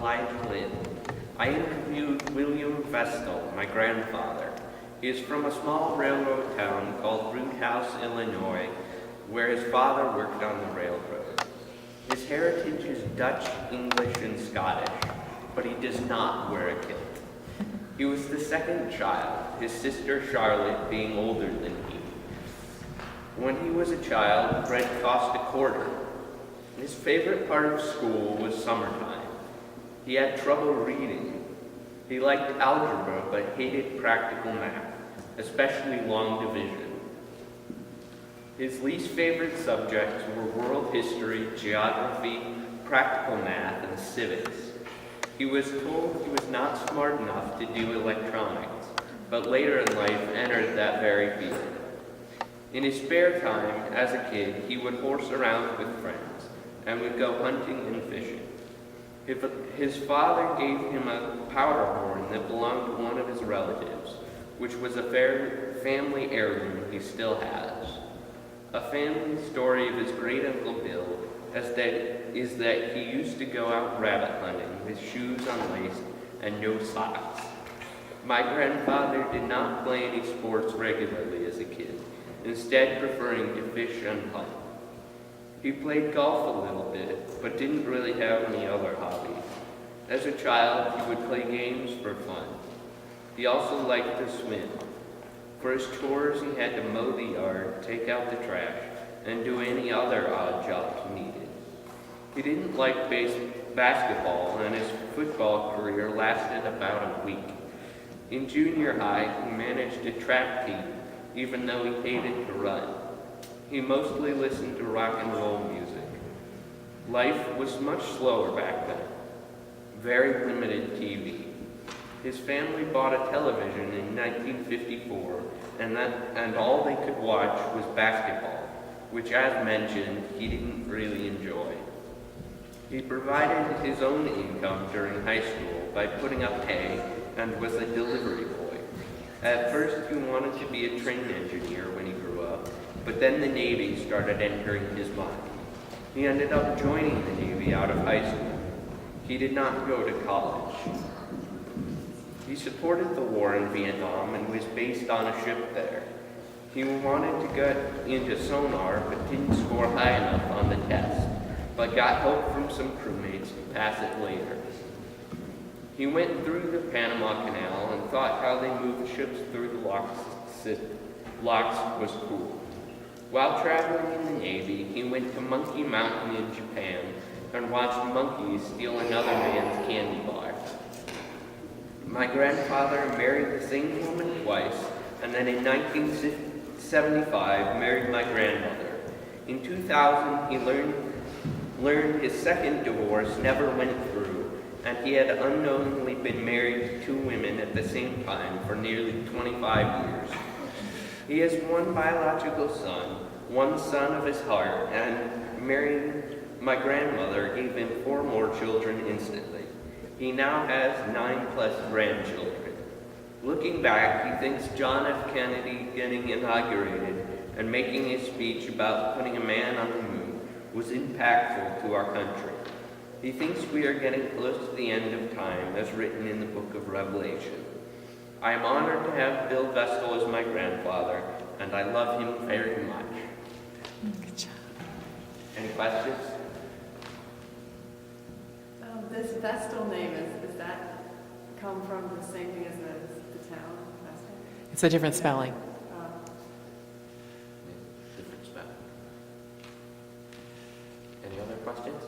Lynn. I interviewed William Vestel, my grandfather. He is from a small railroad town called Roothouse, Illinois, where his father worked on the railroad. His heritage is Dutch, English, and Scottish, but he does not wear a kilt. He was the second child, his sister Charlotte being older than he. When he was a child, bread cost a quarter. His favorite part of school was summertime. He had trouble reading. He liked algebra but hated practical math, especially long division. His least favorite subjects were world history, geography, practical math, and civics. He was told he was not smart enough to do electronics, but later in life entered that very field. In his spare time, as a kid, he would horse around with friends and would go hunting and fishing. His father gave him a powder horn that belonged to one of his relatives, which was a family heirloom he still has. A family story of his great Uncle Bill is that he used to go out rabbit hunting with shoes unlaced and no socks. My grandfather did not play any sports regularly as a kid, instead preferring to fish and hunt. He played golf a little bit, but didn't really have any other hobbies. As a child, he would play games for fun. He also liked to swim. For his chores, he had to mow the yard, take out the trash, and do any other odd jobs needed. He didn't like basketball, and his football career lasted about a week. In junior high, he managed a track team, even though he hated to run. He mostly listened to rock and roll music. Life was much slower back then. Very limited TV. His family bought a television in 1954, and all they could watch was basketball, which, as mentioned, he didn't really enjoy. He provided his own income during high school by putting up hay and was a delivery boy. At first, he wanted to be a train engineer when he grew up, but then the Navy started entering his mind. He ended up joining the Navy out of high school. He did not go to college. He supported the war in Vietnam and was based on a ship there. He wanted to get into sonar but didn't score high enough on the test, but got help from some crewmates to pass it later. He went through the Panama Canal and thought how they moved ships through the locks was cool. While traveling in the Navy, he went to Monkey Mountain in Japan and watched monkeys steal another man's candy bar. My grandfather married the same woman twice, and then in 1975 married my grandmother. In 2000, he learned his second divorce never went through, and he had unknowingly been married to two women at the same time for nearly 25 years. He has one biological son, one son of his heart, and marrying my grandmother gave him 4 more children instantly. He now has 9+ grandchildren. Looking back, he thinks John F. Kennedy getting inaugurated and making his speech about putting a man on the moon was impactful to our country. He thinks we are getting close to the end of time, as written in the book of Revelation. I am honored to have Bill Vestel as my grandfather, and I love him very much. Good job. Any questions? This Vestal name, does that come from the same thing as the town, Vestal? It's a different spelling. Different spelling. Any other questions?